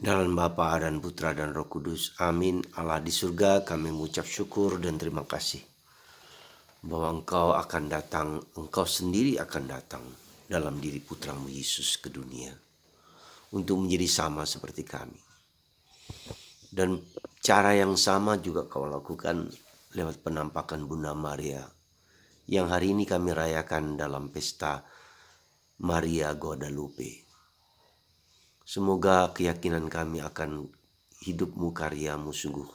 Dalam Bapa dan Putra dan Roh Kudus. Amin. Allah di surga, kami mengucap syukur dan terima kasih bahwa Engkau akan datang, Engkau sendiri akan datang dalam diri Putramu Yesus ke dunia untuk menjadi sama seperti kami. Dan cara yang sama juga Kau lakukan lewat penampakan Bunda Maria yang hari ini kami rayakan dalam pesta Maria Guadalupe. Semoga keyakinan kami akan hidup-Mu, karya-Mu sungguh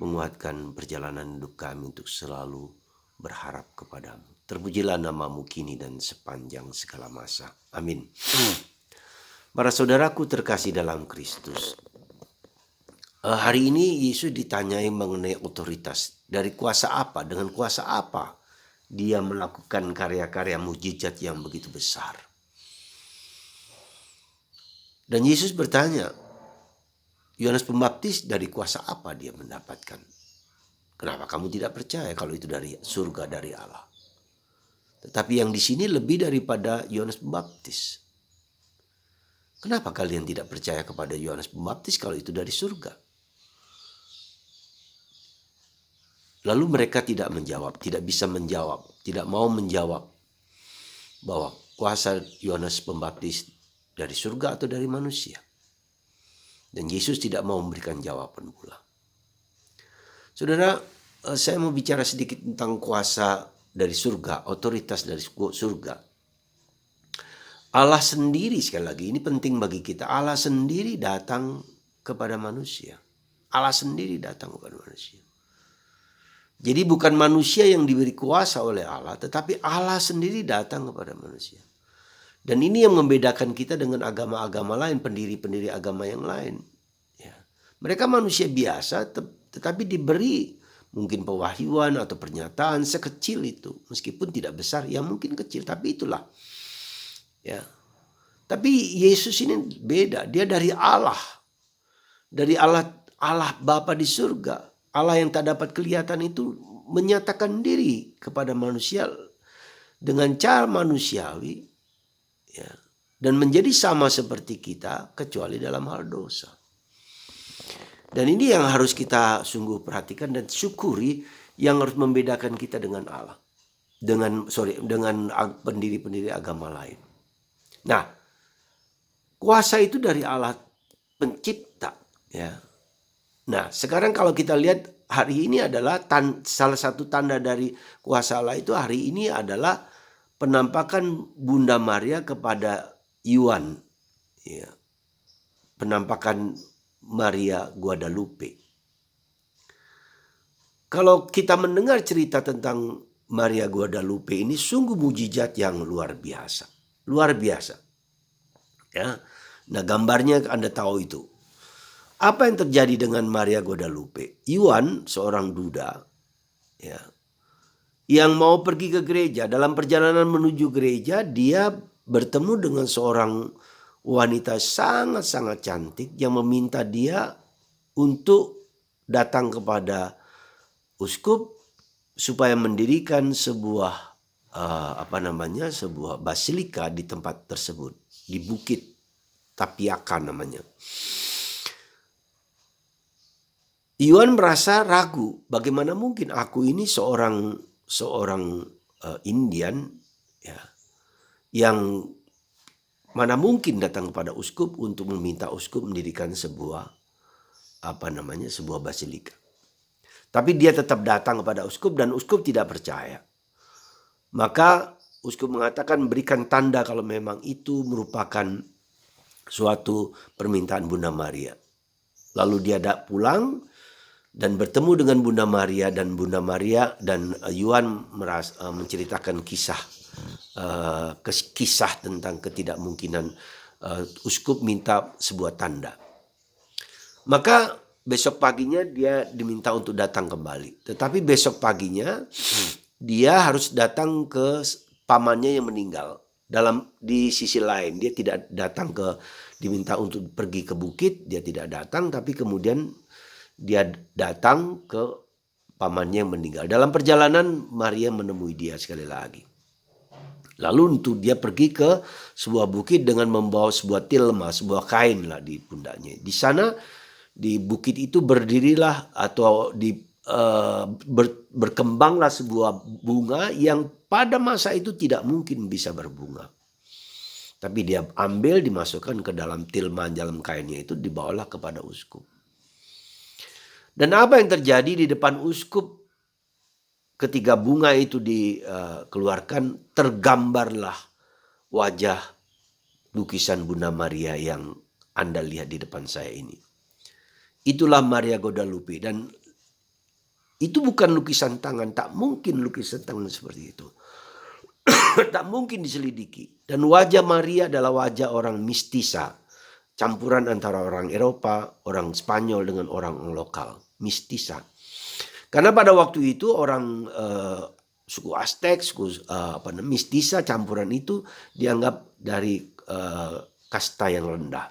menguatkan perjalanan hidup kami untuk selalu berharap kepadamu. Terpujilah namamu kini dan sepanjang segala masa. Amin. Para saudaraku terkasih dalam Kristus, hari ini Yesus ditanyai mengenai otoritas. Dari kuasa apa, dengan kuasa apa dia melakukan karya-karya mujizat yang begitu besar. Dan Yesus bertanya, Yohanes Pembaptis dari kuasa apa dia mendapatkan? Kenapa kamu tidak percaya kalau itu dari surga, dari Allah? Tetapi yang di sini lebih daripada Yohanes Pembaptis. Kenapa kalian tidak percaya kepada Yohanes Pembaptis kalau itu dari surga? Lalu mereka tidak menjawab, tidak bisa menjawab, tidak mau menjawab bahwa kuasa Yohanes Pembaptis dari surga atau dari manusia. Dan Yesus tidak mau memberikan jawaban pula. Saudara, saya mau bicara sedikit tentang kuasa dari surga, otoritas dari surga. Allah sendiri, sekali lagi ini penting bagi kita, Allah sendiri datang kepada manusia. Allah sendiri datang kepada manusia. Jadi bukan manusia yang diberi kuasa oleh Allah, tetapi Allah sendiri datang kepada manusia. Dan ini yang membedakan kita dengan agama-agama lain, pendiri-pendiri agama yang lain. Ya. Mereka manusia biasa, tetapi diberi mungkin pewahyuan atau pernyataan sekecil itu, meskipun tidak besar, ya mungkin kecil, tapi itulah. Ya. Tapi Yesus ini beda, dia dari Allah Bapa di surga, Allah yang tak dapat kelihatan itu menyatakan diri kepada manusia dengan cara manusiawi, ya, dan menjadi sama seperti kita kecuali dalam hal dosa. Dan ini yang harus kita sungguh perhatikan dan syukuri, yang harus membedakan kita dengan Allah, dengan pendiri-pendiri agama lain. Nah, kuasa itu dari Allah pencipta, ya. Nah, sekarang kalau kita lihat hari ini adalah salah satu tanda dari kuasa Allah itu hari ini adalah penampakan Bunda Maria kepada Yuan, ya. Penampakan Maria Guadalupe. Kalau kita mendengar cerita tentang Maria Guadalupe ini sungguh mujizat yang luar biasa. Luar biasa. Ya. Nah, gambarnya Anda tahu itu. Apa yang terjadi dengan Maria Guadalupe? Yuan, seorang duda, ya, yang mau pergi ke gereja. Dalam perjalanan menuju gereja, dia bertemu dengan seorang wanita sangat-sangat cantik yang meminta dia untuk datang kepada uskup supaya mendirikan sebuah sebuah basilika di tempat tersebut, di Bukit Tapiaka namanya. Yuan merasa ragu, bagaimana mungkin aku ini seorang Indian, ya, yang mana mungkin datang kepada uskup untuk meminta uskup mendirikan sebuah basilika. Tapi dia tetap datang kepada uskup dan uskup tidak percaya. Maka uskup mengatakan berikan tanda kalau memang itu merupakan suatu permintaan Bunda Maria. Lalu dia pulang dan bertemu dengan Bunda Maria, dan Bunda Maria dan Yuan menceritakan kisah tentang ketidakmungkinan uskup minta sebuah tanda. Maka besok paginya dia diminta untuk datang kembali. Tetapi besok paginya dia harus datang ke pamannya yang meninggal. Di sisi lain dia tidak datang diminta untuk pergi ke bukit, dia tidak datang, tapi kemudian dia datang ke pamannya yang meninggal. Dalam perjalanan Maria menemui dia sekali lagi. Lalu untuk dia pergi ke sebuah bukit dengan membawa sebuah tilma, sebuah kain lah di pundaknya. Di sana di bukit itu berdirilah atau berkembanglah sebuah bunga yang pada masa itu tidak mungkin bisa berbunga. Tapi dia ambil, dimasukkan ke dalam tilma dalam kainnya itu, dibawalah kepada uskup. Dan apa yang terjadi di depan uskup ketika bunga itu dikeluarkan, tergambarlah wajah lukisan Bunda Maria yang Anda lihat di depan saya ini. Itulah Maria Guadalupe, dan itu bukan lukisan tangan, tak mungkin lukisan tangan seperti itu. Tak mungkin diselidiki. Dan wajah Maria adalah wajah orang mistisa, campuran antara orang Eropa, orang Spanyol dengan orang lokal, mistisa. Karena pada waktu itu orang suku Aztec, suku mistisa campuran itu dianggap dari kasta yang rendah.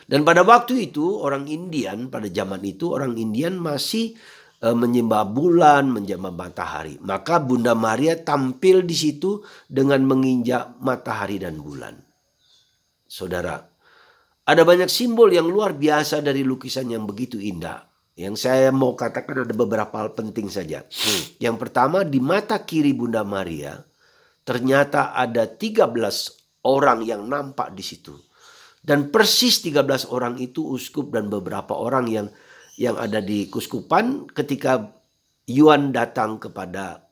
Dan pada waktu itu orang Indian, pada zaman itu orang Indian masih menyembah bulan, menyembah matahari. Maka Bunda Maria tampil di situ dengan menginjak matahari dan bulan. Saudara, ada banyak simbol yang luar biasa dari lukisan yang begitu indah. Yang saya mau katakan ada beberapa hal penting saja. Yang pertama, di mata kiri Bunda Maria ternyata ada 13 orang yang nampak di situ. Dan persis 13 orang itu uskup dan beberapa orang yang ada di kuskupan ketika Yuan datang kepada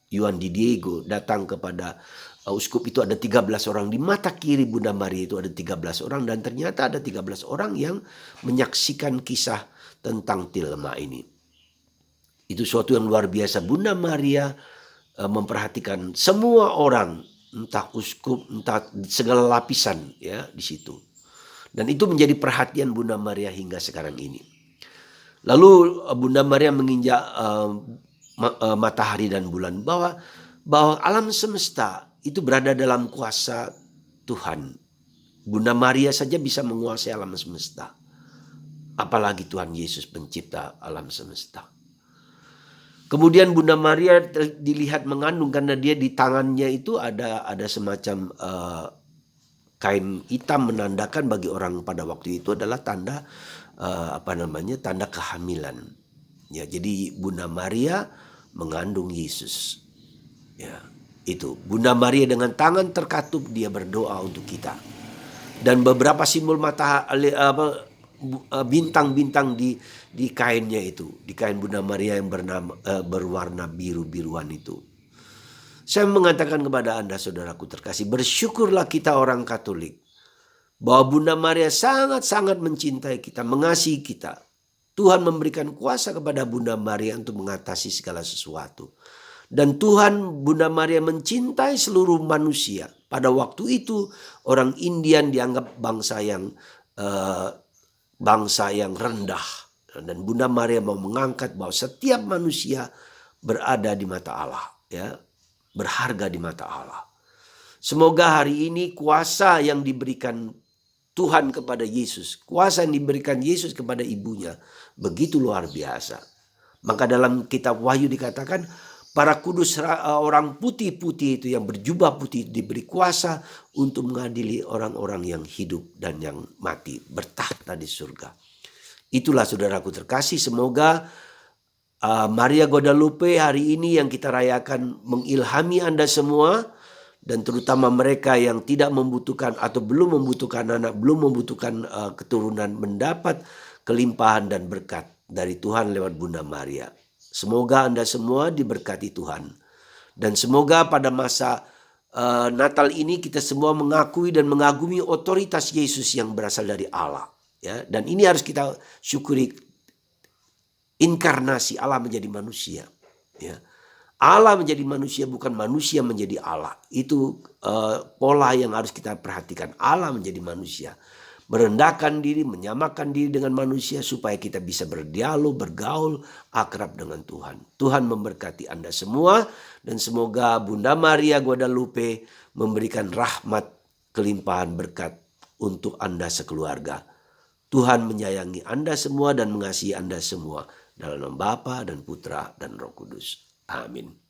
Yuan di Diego datang kepada uskup itu, ada 13 orang. Di mata kiri Bunda Maria itu ada 13 orang, dan ternyata ada 13 orang yang menyaksikan kisah tentang tilma ini. Itu suatu yang luar biasa. Bunda Maria memperhatikan semua orang, entah uskup, entah segala lapisan ya di situ. Dan itu menjadi perhatian Bunda Maria hingga sekarang ini. Lalu Bunda Maria menginjak matahari dan bulan, bahwa alam semesta itu berada dalam kuasa Tuhan. Bunda Maria saja bisa menguasai alam semesta. Apalagi Tuhan Yesus pencipta alam semesta. Kemudian Bunda Maria dilihat mengandung, karena dia di tangannya itu ada semacam kain hitam menandakan bagi orang pada waktu itu adalah tanda tanda kehamilan. Ya, jadi Bunda Maria mengandung Yesus. Ya, itu Bunda Maria dengan tangan terkatup dia berdoa untuk kita. Dan beberapa simbol bintang-bintang di kainnya itu, di kain Bunda Maria yang berwarna biru-biruan itu. Saya mengatakan kepada Anda saudaraku terkasih, bersyukurlah kita orang Katolik bahwa Bunda Maria sangat-sangat mencintai kita, mengasihi kita. Tuhan memberikan kuasa kepada Bunda Maria untuk mengatasi segala sesuatu. Dan Tuhan, Bunda Maria mencintai seluruh manusia. Pada waktu itu orang Indian dianggap bangsa yang rendah. Dan Bunda Maria mau mengangkat bahwa setiap manusia berada di mata Allah, ya, berharga di mata Allah. Semoga hari ini kuasa yang diberikan Tuhan kepada Yesus, kuasa yang diberikan Yesus kepada ibunya begitu luar biasa. Maka dalam kitab Wahyu dikatakan para kudus orang putih-putih itu yang berjubah putih diberi kuasa untuk mengadili orang-orang yang hidup dan yang mati, bertahta di surga. Itulah saudaraku terkasih, semoga Maria Guadalupe hari ini yang kita rayakan mengilhami Anda semua, dan terutama mereka yang tidak membutuhkan atau belum membutuhkan anak, belum membutuhkan keturunan, mendapat kelimpahan dan berkat dari Tuhan lewat Bunda Maria. Semoga Anda semua diberkati Tuhan. Dan semoga pada masa Natal ini kita semua mengakui dan mengagumi otoritas Yesus yang berasal dari Allah. Ya, dan ini harus kita syukuri, inkarnasi Allah menjadi manusia. Ya. Allah menjadi manusia, bukan manusia menjadi Allah. Itu pola yang harus kita perhatikan. Allah menjadi manusia, merendahkan diri, menyamakan diri dengan manusia supaya kita bisa berdialog, bergaul, akrab dengan Tuhan. Tuhan memberkati Anda semua, dan semoga Bunda Maria Guadalupe memberikan rahmat, kelimpahan berkat untuk Anda sekeluarga. Tuhan menyayangi Anda semua dan mengasihi Anda semua dalam nama Bapa dan Putra dan Roh Kudus. Amin.